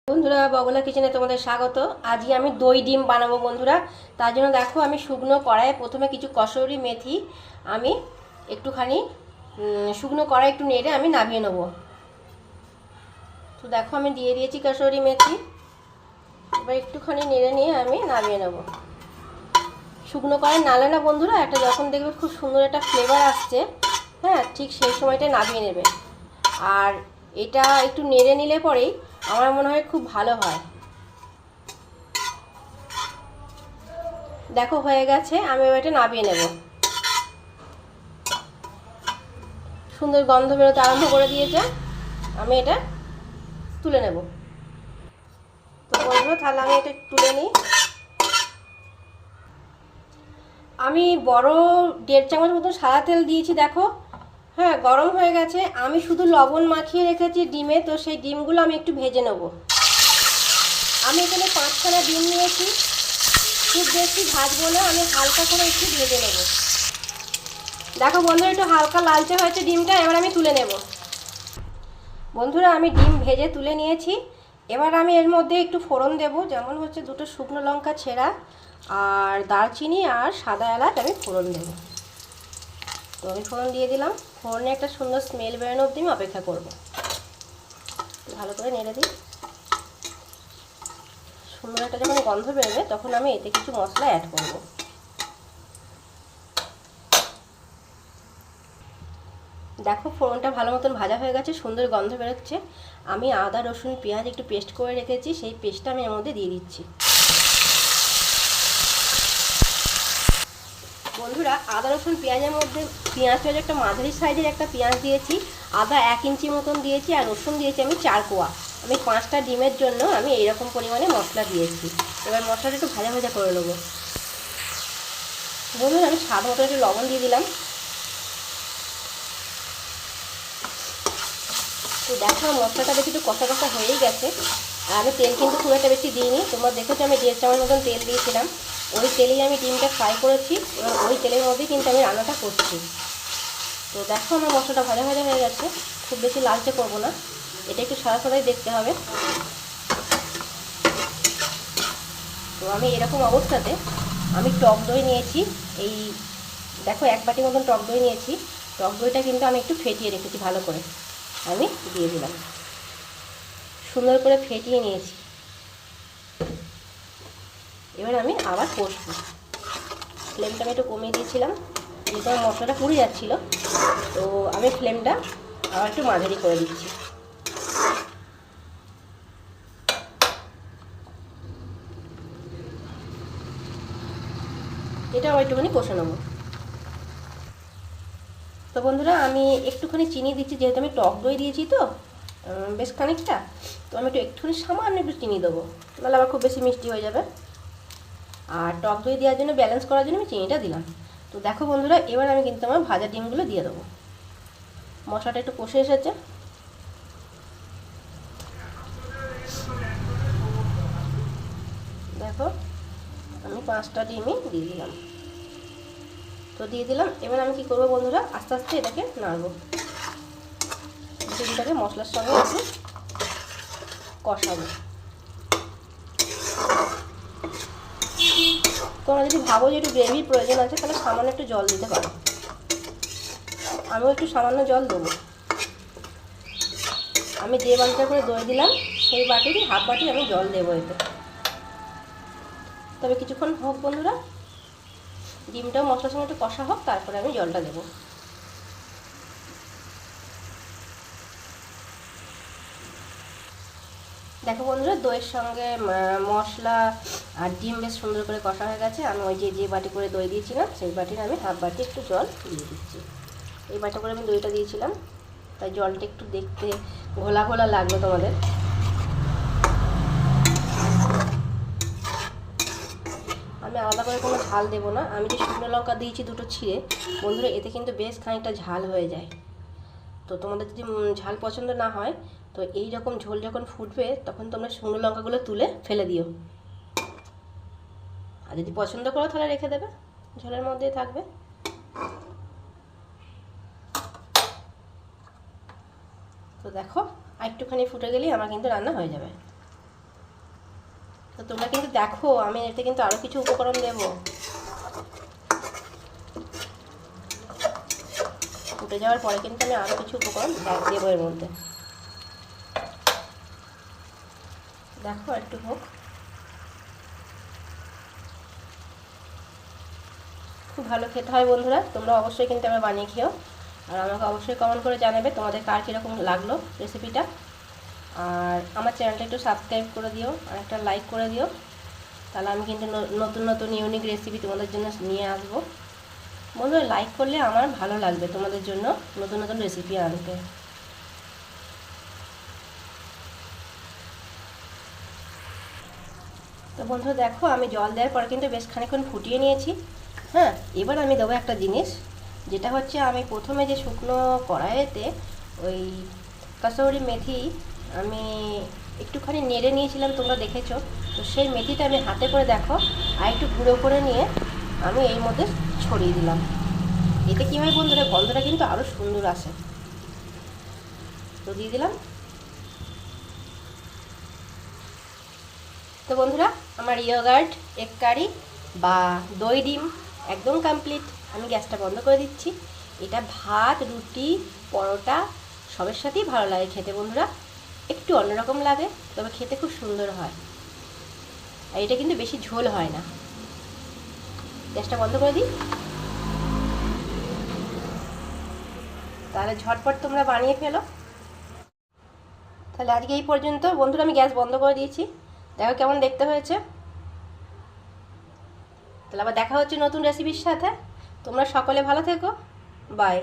বন্ধুরা, বগলা কিচেনে তোমাদের স্বাগত। আজকে আমি দই ডিম বানাবো বন্ধুরা। তার জন্য দেখো আমি শুকনো কড়াইয়ে প্রথমে কিছু কসুরি মেথি আমি একটুখানি শুকনো কড়াই একটু নেড়ে আমি নামিয়ে নেবো। তো দেখো আমি দিয়ে দিয়েছি কসুরি মেথি। এবার একটুখানি নেড়ে নিয়ে আমি নামিয়ে নেবো। শুকনো কড়াই নাড়লে না বন্ধুরা, একটা যখন দেখবে খুব সুন্দর একটা ফ্লেভার আসছে, হ্যাঁ, ঠিক সেই সময়টা নামিয়ে নেবে। আর এটা একটু নেড়ে নিলে পরেই আমার মনে হয় খুব ভালো হয়। দেখো হয়ে গেছে, আমি এবার এটা নামিয়ে নেব। সুন্দর গন্ধ বেরোতে আরম্ভ করে দিয়েছে, আমি এটা তুলে নেব। তো বন্ধুরা, তাহলে আমি এটা তুলে নিই। আমি বড় 1.5 চামচ মতো সাদা তেল দিয়েছি দেখো। হ্যাঁ, গরম হয়ে গেছে। আমি শুধু লবণ মাখিয়ে রেখেছি ডিমে, তো সেই ডিমগুলো আমি একটু ভেজে নেব। আমি এখানে 5খানা ডিম নিয়েছি। খুব বেশি ভাজবো না, আমি হালকা করে একটু ভেজে নেব। দেখো বন্ধুরা, একটু হালকা লালচে হয়েছে ডিমটা, এবার আমি তুলে নেব। বন্ধুরা, আমি ডিম ভেজে তুলে নিয়েছি। এবার আমি এর মধ্যে একটু ফোড়ন দেব, যেমন হচ্ছে 2টো শুকনো লঙ্কা ছেঁড়া আর দারচিনি আর সাদা এলাচ আমি ফোড়ন দেব। তো আমি ফোড়ন দিয়ে দিলাম। ফোড়নে একটা সুন্দর স্মেল বেরোনো অবধি আমি অপেক্ষা করব। ভালো করে নেড়ে দিই। সুন্দর একটা যখন গন্ধ বেরোবে তখন আমি এতে কিছু মশলা অ্যাড করব। দেখো ফোড়নটা ভালো মতন ভাজা হয়ে গেছে, সুন্দর গন্ধ বেরোচ্ছে। আমি আদা রসুন পেঁয়াজ একটু পেস্ট করে রেখেছি, সেই পেস্টটা আমি এর মধ্যে দিয়ে দিচ্ছি। বন্ধুরা, আদা রসুন পেঁয়াজের মধ্যে পেঁয়াজটা একটা মাঝারি সাইজের একটা পেঁয়াজ দিয়েছি, আদা 1 ইঞ্চি মতন দিয়েছি, আর রসুন দিয়েছি আমি 4 কোয়া। আমি 5টা ডিমের জন্য আমি এইরকম পরিমাণে মশলা দিয়েছি। এবার মশলাটা একটু ভাজা ভাজা করে নেবো। বন্ধুরা, আমি স্বাদ মতো একটু লবণ দিয়ে দিলাম। তো দেখো মশলাটা বেশি একটু কষা কষা হয়েই গেছে। আর আমি তেল কিন্তু খুব একটা বেশি দিইনি, তোমরা দেখেছো আমি 1.5 চামচ মতন তেল দিয়েছিলাম। ওই তেলেই আমি ডিমটা ফ্রাই করেছি, এবার ওই তেলের মধ্যেই কিন্তু আমি রান্নাটা করছি। তো দেখো আমার মশলাটা ভাজা ভাজা হয়ে গেছে, খুব বেশি লালচে করবো না, এটা একটু সাদা সাদাই দেখতে হবে। তো আমি এরকম অবস্থাতে আমি টক দই নিয়েছি। এই দেখো 1 বাটি মতন টক দই নিয়েছি। টক দইটা কিন্তু আমি একটু ফেটিয়ে রেখেছি, ভালো করে আমি দিয়ে দিলাম। সুন্দর করে ফেটিয়ে নিয়েছি। এবার আমি আবার কষবো। ফ্লেমটা আমি একটু কমিয়ে দিয়েছিলাম, যেহেতু আমার মশলাটা পুড়ে যাচ্ছিল, তো আমি ফ্লেমটা আবার একটু মাঝারি করে দিচ্ছি। এটা আবার একটুখানি কষে নেবো। তো বন্ধুরা, আমি একটুখানি চিনি দিচ্ছি, যেহেতু আমি টক দই দিয়েছি তো বেশ খানিকটা, তো আমি একটুখানি সামান্য একটু চিনি দেবো, নাহলে আবার খুব বেশি মিষ্টি হয়ে যাবে। আর টক দই দেওয়ার জন্য, ব্যালেন্স করার জন্য আমি চিনিটা দিলাম। তো দেখো বন্ধুরা, এবার আমি কিন্তু আমার ভাজা ডিমগুলো দিয়ে দেবো। মশলাটা একটু কষে এসেছে। দেখো আমি 5টা ডিমই দিয়ে দিলাম। তো দিয়ে দিলাম। এবার আমি কি করবো বন্ধুরা, আস্তে আস্তে এটাকে নাড়বো। ডিমটাকে মশলার সঙ্গে একটু কষাবো। তোমরা যদি ভাবো যে একটু গ্রেভির প্রয়োজন আছে, তাহলে সামান্য একটু জল দিতে পারো। আমিও একটু সামান্য জল দেবো। আমি যে বাটিটা করে দই দিলাম, সেই বাটিরই হাফ বাটি আমি জল দেবো এতে। তবে কিছুক্ষণ হোক বন্ধুরা, ডিমটাও মশলার সঙ্গে একটু কষা হোক, তারপরে আমি জলটা দেবো। দেখো বন্ধুরা, দইয়ের সঙ্গে মশলা আর ডিম বেশ সুন্দর করে কষা হয়ে গেছে। আমি ওই যে বাটি করে দই দিয়েছিলাম, সেই বাটির আমি হাফ বাটি একটু জল দিয়ে দিচ্ছি। এই বাটি করে আমি দইটা দিয়েছিলাম, তাই জলটা একটু দেখতে ঘোলা ঘোলা লাগলো তোমাদের। আমি আলাদা করে কোনো ঝাল দেবো না। আমি যে শুকনো লঙ্কা দিয়েছি 2টো ছিঁড়ে, বন্ধুরা এতে কিন্তু বেশ খানিকটা ঝাল হয়ে যায়। তো তোমাদের যদি ঝাল পছন্দ না হয়, তো এই রকম ঝোল যখন ফুটবে তখন তোমরা শুকনো লঙ্কাগুলো তুলে ফেলে দিও। আর যদি পছন্দ করো তাহলে রেখে দেবে, ঝোলের মধ্যেই থাকবে। তো দেখো আর একটুখানি ফুটে গেলেই আমার কিন্তু রান্না হয়ে যাবে। তো তোমরা কিন্তু দেখো, আমি এতে কিন্তু আরও কিছু উপকরণ দেব। ফুটে যাওয়ার পরে কিন্তু আমি আরও কিছু উপকরণ দেবো এর মধ্যে। দেখো একটু হোক। খুব ভালো খেতে হয় বন্ধুরা, তোমরা অবশ্যই কিন্তু আমরা বানিয়ে খেও। আর আমাকে অবশ্যই কমেন্ট করে জানাবে তোমাদের কার কীরকম লাগলো রেসিপিটা। আর আমার চ্যানেলটা একটু সাবস্ক্রাইব করে দিও আর একটা লাইক করে দিও, তাহলে আমি কিন্তু নতুন নতুন ইউনিক রেসিপি তোমাদের জন্য নিয়ে আসবো। বন্ধুরা লাইক করলে আমার ভালো লাগবে তোমাদের জন্য নতুন নতুন রেসিপি আনতে। তো বন্ধুরা দেখো, আমি জল দেওয়ার পরে কিন্তু বেশ খানিকক্ষণ ফুটিয়ে নিয়েছি। হ্যাঁ, এবার আমি দেবো একটা জিনিস, যেটা হচ্ছে আমি প্রথমে যে শুকনো কড়াইতে ওই কসুরি মেথি আমি একটুখানি নেড়ে নিয়েছিলাম, তোমরা দেখেছো। তো সেই মেথিটা আমি হাতে করে দেখো আর একটু গুঁড়ো করে নিয়ে আমি এর মধ্যে ছড়িয়ে দিলাম। এতে কী হয় বন্ধুরা, গন্ধটা কিন্তু আরও সুন্দর আসে। তো দিয়ে দিলাম। তো বন্ধুরা, আমার ইয়োগার্ট এগ কারি বা দই ডিম একদম কমপ্লিট। আমি গ্যাসটা বন্ধ করে দিচ্ছি। এটা ভাত, রুটি, পরোটা সবের সাথেই ভালো লাগে খেতে বন্ধুরা। একটু অন্যরকম লাগে, তবে খেতে খুব সুন্দর হয়। আর এটা কিন্তু বেশি ঝোল হয় না। গ্যাসটা বন্ধ করে দিই, তাহলে ঝটপট তোমরা বানিয়ে ফেলো। তাহলে আজকে এই পর্যন্ত বন্ধুরা, আমি গ্যাস বন্ধ করে দিয়েছি। দেখো কেমন দেখতে হয়েছে। তাহলে আবার দেখা হচ্ছে নতুন রেসিপির সাথে। তোমরা সকলে ভালো থেকো। বাই।